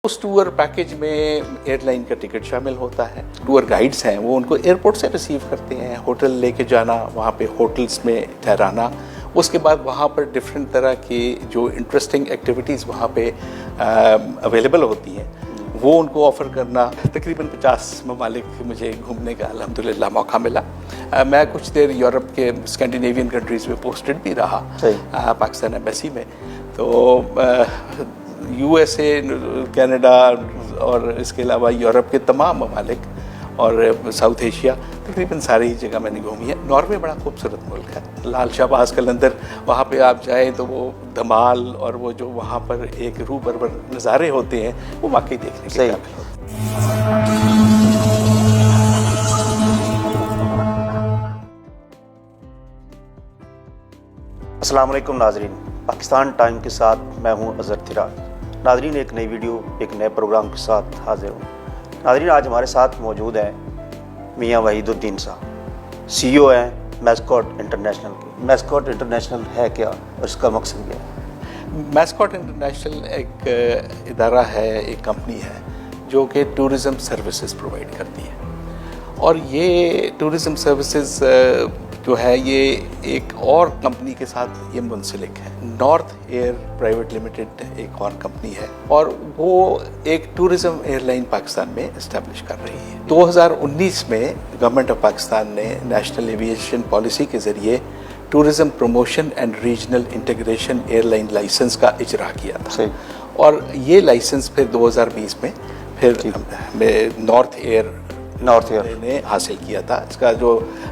उस tour package में airline का टिकट शामिल होता है। टूर गाइड्स हैं वो उनको एयरपोर्ट से रिसीव करते हैं, होटल लेके जाना, वहाँ पे होटल्स में ठहराना, उसके बाद वहाँ पर डिफरेंट तरह की जो इंटरेस्टिंग एक्टिविटीज़ वहाँ पे अवेलेबल होती हैं वो उनको ऑफ़र करना। तकरीबन 50 ममालिक मुझे घूमने का अल्हम्दुलिल्लाह मौका मिला। मैं कुछ देर यूरोप के स्कैंडिनेवियन कंट्रीज़ में पोस्टेड भी रहा पाकिस्तान एम्बेसी में। तो USA, कनाडा और इसके अलावा यूरोप के तमाम ममालिक और साउथ एशिया तकरीबन सारी ही जगह मैंने घूमी है। नॉर्वे बड़ा खूबसूरत मुल्क है। लाल शाहबाज कलंदर वहाँ पे आप जाएँ तो वो धमाल और वो जो वहाँ पर एक रूबरबर नज़ारे होते हैं वो वाकई देखने के काबिल होते हैं। अस्सलाम वालेकुम नाजरीन, पाकिस्तान टाइम के साथ मैं हूँ अज़हर थिराज। नाजरीन, एक नई वीडियो एक नए प्रोग्राम के साथ हाजिर हूँ। नाजरीन, आज हमारे साथ मौजूद हैं मियाँ वहीदुद्दीन साहब, CEO हैं मैस्कॉट इंटरनेशनल के। मैस्कॉट इंटरनेशनल है क्या और इसका मकसद क्या है? मैस्कॉट इंटरनेशनल एक इदारा है, एक कंपनी है जो कि टूरिज़म सर्विसेज प्रोवाइड करती है। और ये टूरिज़म सर्विसेज जो है ये एक और कंपनी के साथ ये मुंसलिक है। नॉर्थ एयर प्राइवेट लिमिटेड एक और कंपनी है और वो एक टूरिज़म एयरलाइन पाकिस्तान में इस्टेब्लिश कर रही है। 2019 में गवर्नमेंट ऑफ पाकिस्तान ने नेशनल एविएशन पॉलिसी के ज़रिए tourism promotion and regional integration airline licence का इजरा किया था। और ये लाइसेंस फिर 2020 में फिर नॉर्थ एयर ने हासिल किया था। इसका जो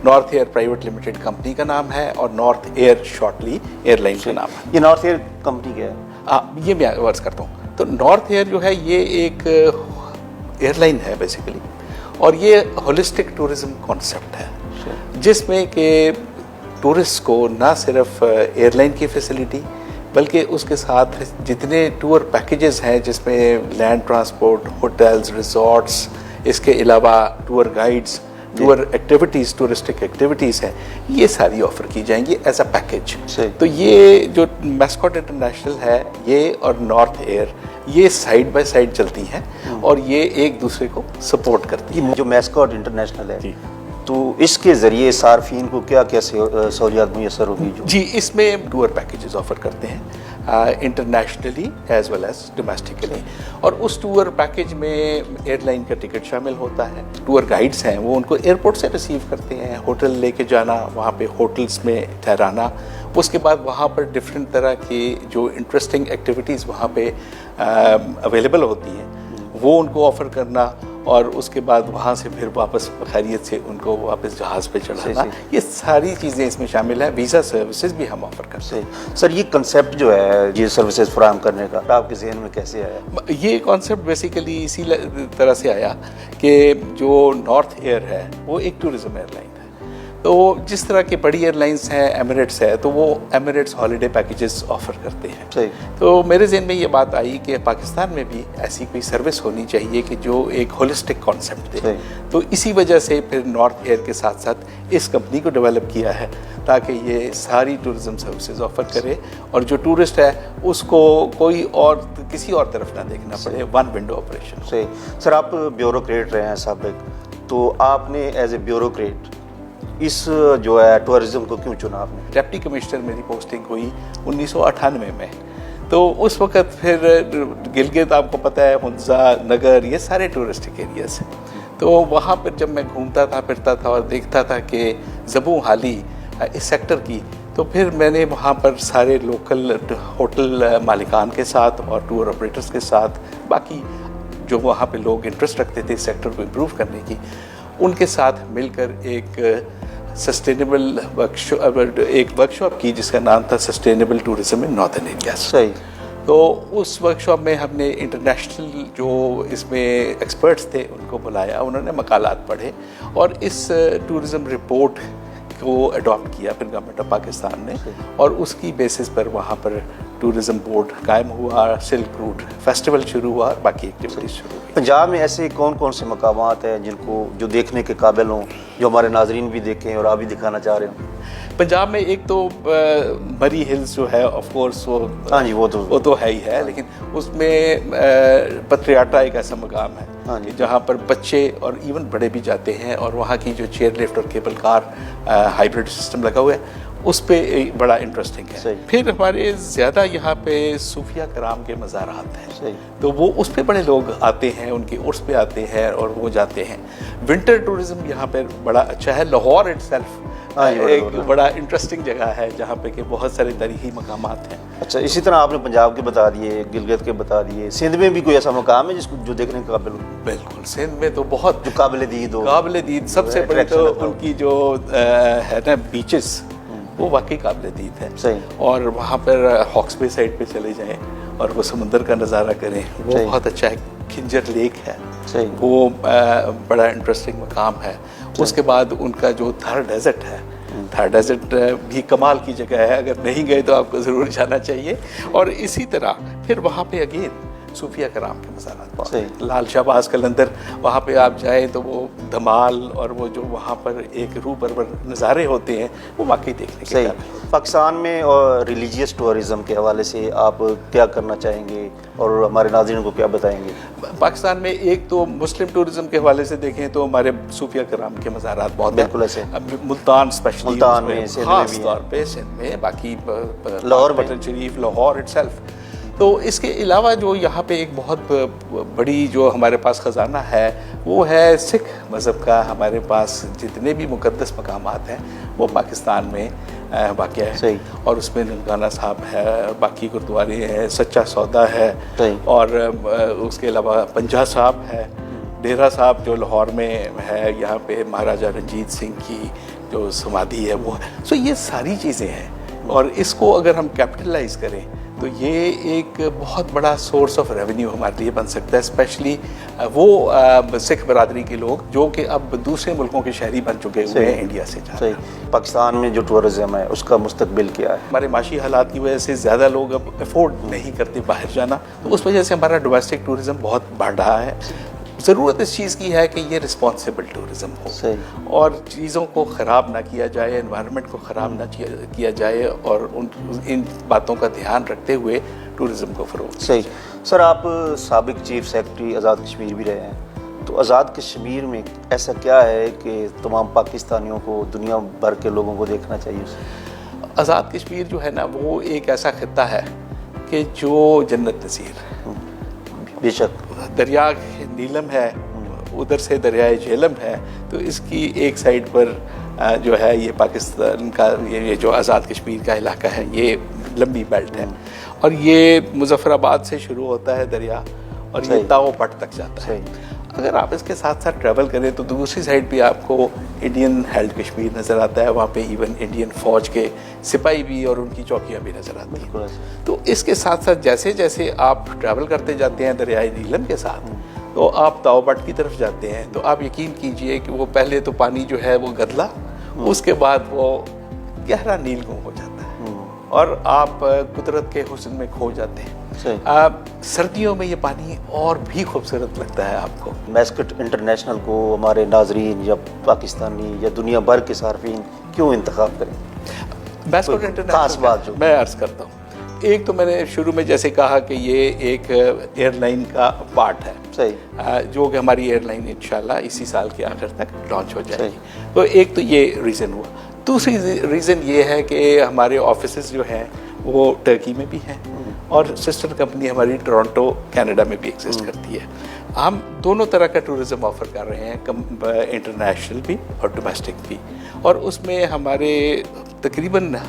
north air private limited company का नाम है और नॉर्थ एयर शॉर्टली एयरलाइन का नाम है। ये नॉर्थ एयर कंपनी क्या है? ये मैं अर्ज करता हूँ। तो नॉर्थ एयर जो है ये एक एयरलाइन है बेसिकली, और ये होलिस्टिक टूरिज्म कॉन्सेप्ट है जिसमें कि टूरिस्ट को ना सिर्फ एयरलाइन की फैसिलिटी बल्कि उसके साथ जितने टूर पैकेजेस हैं जिसमें लैंड ट्रांसपोर्ट, होटल्स, रिजॉर्ट्स, इसके अलावा tour guides, tour activities, touristic activities हैं, ये सारी ऑफ़र की जाएंगी एज अ पैकेज। तो ये जो मैस्कॉट इंटरनेशनल है ये और नॉर्थ एयर ये साइड बाय साइड चलती हैं और ये एक दूसरे को सपोर्ट करती हैं। जो मैस्कॉट इंटरनेशनल है तो इसके ज़रिए सार्फिन को क्या क्या सहूलियात मुयसर होगी? जी, इसमें टूर पैकेजेस ऑफ़र करते हैं internationally as well as domestically. और उस टूर पैकेज में एयरलाइन का टिकट शामिल होता है। टूर गाइड्स हैं वो उनको एयरपोर्ट से रिसीव करते हैं, होटल लेके जाना, वहाँ पे होटल्स में ठहराना, उसके बाद वहाँ पर डिफरेंट तरह की जो इंटरेस्टिंग एक्टिविटीज़ वहाँ पे अवेलेबल होती हैं वो उनको ऑफ़र करना, और उसके बाद वहाँ से फिर वापस खैरियत से उनको वापस जहाज़ पे चढ़ाना। ये सारी चीज़ें इसमें शामिल हैं। वीज़ा सर्विसेज भी हम ऑफ़र करते हैं। सर, ये कंसेप्ट जो है ये सर्विसेज फराहम करने का आपके ज़हन में कैसे आया? ये कॉन्सेप्ट बेसिकली इसी तरह से आया कि जो नॉर्थ एयर है वो एक टूरिज़म एयरलाइन है। तो जिस तरह की बड़ी एयरलाइंस हैं, एमिरेट्स है, तो वो एमिरेट्स हॉलीडे पैकेजेस ऑफ़र करते हैं। तो मेरे ज़हन में ये बात आई कि पाकिस्तान में भी ऐसी कोई सर्विस होनी चाहिए कि जो एक होलिस्टिक कॉन्सेप्ट दे। तो इसी वजह से फिर नॉर्थ एयर के साथ साथ इस कंपनी को डेवलप किया है ताकि ये सारी टूरिज़म सर्विसेज ऑफ़र करे और जो टूरिस्ट है उसको कोई और किसी और तरफ ना देखना पड़े, वन विंडो ऑपरेशन। सर, आप ब्यूरोक्रेट रहे हैं साबिक, तो आपने एज ए ब्यूरोक्रेट इस जो है टूरिज्म को क्यों चुना आपने? डिप्टी कमिश्नर मेरी पोस्टिंग हुई 1998 में। तो उस वक़्त फिर गिलगित आपको पता है, हुंजा, नगर, ये सारे टूरिस्टिक एरियाज़ हैं। तो वहाँ पर जब मैं घूमता था, फिरता था और देखता था कि ज़बू हाली इस सेक्टर की, तो फिर मैंने वहाँ पर सारे लोकल होटल मालिकान के साथ और टूर ऑपरेटर्स के साथ, बाकी जो वहाँ पे लोग इंटरेस्ट रखते थे इस सेक्टर को इम्प्रूव करने की, उनके साथ मिलकर एक सस्टेनेबल वर्कशॉप की जिसका नाम था sustainable tourism in northern areas. तो उस वर्कशॉप में हमने इंटरनेशनल जो इसमें एक्सपर्ट्स थे उनको बुलाया, उन्होंने मकालात पढ़े और इस टूरिज़म रिपोर्ट को अडॉप्ट किया फिर गवर्नमेंट ऑफ पाकिस्तान ने, और उसकी बेसिस पर वहाँ पर टूरिज़्म बोर्ड कायम हुआ, सिल्क रूट फेस्टिवल शुरू हुआ और बाकी एक्टिविटीज़ शुरू हुई। पंजाब में ऐसे कौन कौन से मकामात हैं जिनको जो देखने के काबिल हों, जो हमारे नाजरीन भी देखें और आप भी दिखाना चाह रहे हो? पंजाब में एक तो मरी हिल्स जो है ऑफ कोर्स हाँ जी, वो तो है ही है, लेकिन उसमें पत्रियाटा एक ऐसा मकाम है हाँ जी, जहाँ पर बच्चे और इवन बड़े भी जाते हैं, और वहाँ की जो चेयर लिफ्ट और केबल कार हाइब्रिड सिस्टम लगा हुआ है उस पे बड़ा इंटरेस्टिंग है। फिर हमारे ज़्यादा यहाँ पे सूफिया कराम के मज़ारात हैं, तो वो उस पे बड़े लोग आते हैं, उनके उर्स पे आते हैं और वो जाते हैं। विंटर टूरिज़्म यहाँ पे बड़ा अच्छा है। लाहौर इटसेल्फ एक बड़ा इंटरेस्टिंग जगह है जहाँ पे कि बहुत सारे तारीखी मकामात हैं। अच्छा, इसी तरह आपने पंजाब के बता दिए, गिलगित के बता दिए, सिंध में भी कोई ऐसा मकाम है जिसको जो देखने के काबिल हो? बिल्कुल, सिंध में तो बहुत जो काबिल दीद हो। काबिल दीद सबसे बड़े तो उनकी जो है ना बीचेस, वो वाकई काबिल दीद है। सही। और वहाँ पर हॉक्स बे साइड पे चले जाएं और वो समुंदर का नज़ारा करें, वो बहुत अच्छा है। खिंजर लेक है, सही, वो बड़ा इंटरेस्टिंग मकाम है। उसके बाद उनका जो थार डेजर्ट है, थार डेजर्ट भी कमाल की जगह है, अगर नहीं गए तो आपको ज़रूर जाना चाहिए। और इसी तरह फिर वहाँ पे अगेन सूफिया कराम के मज़ारात, लाल शाहबाज कलंदर, वहाँ पे आप जाएँ तो वो धमाल और वो जो वहाँ पर एक रूबरबर नज़ारे होते हैं वो वाकई देखने के काबिल। पाकिस्तान में और रिलीजियस टूरिज़्म के हवाले से आप क्या करना चाहेंगे और हमारे नाज़रीन को क्या बताएंगे? पाकिस्तान में एक तो मुस्लिम टूरिज़्म के हवाले से देखें तो हमारे सूफिया कराम के मज़ारात बहुत बिल्कुल ऐसे, मुल्तान स्पेशली, मुल्तान में खास तौर पे सिंध में, बाकी लाहौर, पटन शरीफ, लाहौर इटसेल्फ। तो इसके अलावा जो यहाँ पे एक बहुत बड़ी जो हमारे पास ख़जाना है वो है सिख मज़हब का। हमारे पास जितने भी मुक़द्दस मकामात हैं वो पाकिस्तान में वाक़ है, और उसमें ननकाना साहब है, बाकी गुरुद्वारे हैं, सच्चा सौदा है, और उसके अलावा पंजा साहब है, डेरा साहब जो लाहौर में है, यहाँ पे महाराजा रंजीत सिंह की जो समाधि है वो है। सो ये सारी चीज़ें हैं, और इसको अगर हम कैपिटलाइज करें तो ये एक बहुत बड़ा सोर्स ऑफ रेवेन्यू हमारे लिए बन सकता है, स्पेशली वो सिख बरादरी के लोग जो कि अब दूसरे मुल्कों के शहरी बन चुके हुए हैं, इंडिया से जा रहे हैं। पाकिस्तान में जो टूरिज़्म है उसका मुस्तकबिल क्या है? हमारे माशी हालात की वजह से ज़्यादा लोग अब अफोर्ड नहीं करते बाहर जाना, तो उस वजह से हमारा डोमेस्टिक टूरिज़्म बहुत बढ़ रहा है। ज़रूरत इस चीज़ की है कि ये रिस्पॉन्सिबल टूरिज़्म हो और चीज़ों को ख़राब ना किया जाए, एनवायरनमेंट को ख़राब ना किया जाए, और इन बातों का ध्यान रखते हुए टूरिज़्म को फ़रोग़। सही। सर, आप साबिक़ चीफ सेक्रेटरी आज़ाद कश्मीर भी रहे हैं, तो आज़ाद कश्मीर में ऐसा क्या है कि तमाम पाकिस्तानियों को, दुनिया भर के लोगों को देखना चाहिए? आज़ाद कश्मीर जो है ना वो एक ऐसा खित्ता है कि जो जन्नत नज़ीर, बेशक दरिया नीलम है, उधर से दरियाए झेलम है, तो इसकी एक साइड पर जो है ये पाकिस्तान का ये जो आज़ाद कश्मीर का इलाका है ये लंबी बेल्ट है, और ये मुजफ्फराबाद से शुरू होता है दरिया और ये ताओ पट तक जाता है। अगर आप इसके साथ साथ ट्रैवल करें तो दूसरी साइड भी आपको इंडियन हेल्ड कश्मीर नज़र आता है, वहाँ पे इवन इंडियन फ़ौज के सिपाही भी और उनकी चौकियाँ भी नज़र आती हैं। तो इसके साथ साथ जैसे जैसे आप ट्रैवल करते जाते हैं दरियाई नीलम के साथ, तो आप ताओबट की तरफ जाते हैं, तो आप यकीन कीजिए कि वो पहले तो पानी जो है वो गदला, उसके बाद वो गहरा नील गुम हो जाता है और आप कुदरत के हुस्न में खो जाते हैं। सर्दियों में ये पानी और भी खूबसूरत लगता है आपको। मैस्कट इंटरनेशनल को हमारे नाजरीन या पाकिस्तानी या दुनिया भर के सार्फिन क्यों इंतखाब करें? मैस्कट इंटरनेशनल खास बात जो मैं अर्ज़ करता हूँ, एक तो मैंने शुरू में जैसे कहा कि ये एक एयरलाइन का पार्ट है, सही, जो कि हमारी एयरलाइन इंशाल्लाह इसी साल के आखिर तक लॉन्च हो जाएगी। तो एक तो ये रीज़न हुआ। दूसरी रीज़न ये है कि हमारे ऑफिसेज जो हैं वो टर्की में भी हैं और सिस्टर कंपनी हमारी टोरंटो कनाडा में भी एग्जिस्ट करती है। हम दोनों तरह का टूरिज़्म ऑफ़र कर रहे हैं, इंटरनेशनल भी और डोमेस्टिक भी, और उसमें हमारे तकरीबन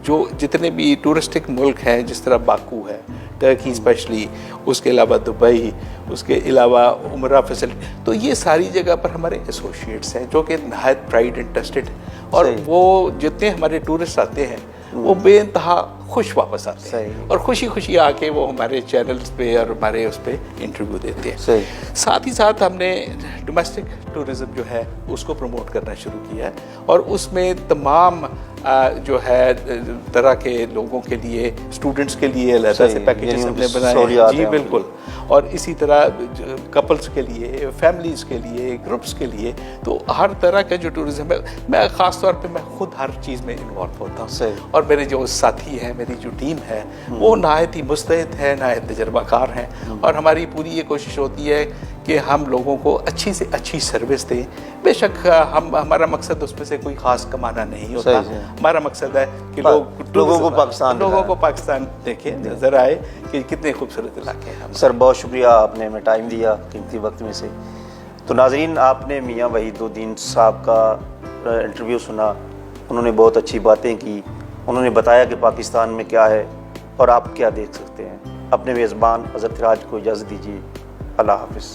जो जितने भी टूरिस्टिक मुल्क हैं, जिस तरह बाकू है, टर्की स्पेशली, उसके अलावा दुबई, उसके अलावा उमरा फैसिलिटी, तो ये सारी जगह पर हमारे एसोसिएट्स हैं जो कि नहायत प्राइड एंड ट्रस्टेड, और वो जितने हमारे टूरिस्ट आते हैं वो बेइंतहा खुश वापस आते हैं और खुशी खुशी आके वो हमारे चैनल्स पे और हमारे उस पे इंटरव्यू देते हैं। साथ ही साथ हमने डोमेस्टिक टूरिज़्म जो है उसको प्रमोट करना शुरू किया है, और उसमें तमाम جو ہے طرح کے لوگوں کے لیے، اسٹوڈنٹس کے لیے علیحدہ سے پیکیجز ہم نے بنائے ہیں جی بالکل، اور اسی طرح کپلز کے لیے، فیملیز کے لیے، گروپس کے لیے، تو ہر طرح کا جو ٹورزم ہے، میں خاص طور پہ میں خود ہر چیز میں انوالو ہوتا ہوں، اور میرے جو ساتھی ہیں، میری جو ٹیم ہے وہ نہایت ہی مستعد ہے، نہایت تجربہ کار ہیں، اور ہماری پوری یہ کوشش ہوتی ہے کہ ہم لوگوں کو اچھی سے اچھی سروس دیں۔ بے شک ہمارا مقصد اس میں سے کوئی خاص کمانا نہیں ہوتا، ہمارا مقصد ہے کہ لوگوں کو پاکستان دیکھیں، نظر آئے کہ کتنے خوبصورت علاقے ہیں۔ سر بہت شکریہ، آپ نے ہمیں ٹائم دیا قیمتی وقت میں سے۔ تو ناظرین، آپ نے میاں وحید الدین صاحب کا انٹرویو سنا، انہوں نے بہت اچھی باتیں کی، انہوں نے بتایا کہ پاکستان میں کیا ہے اور آپ کیا دیکھ سکتے ہیں۔ اپنے میزبان اظہر تراج کو اجازت دیجیے، اللہ حافظ۔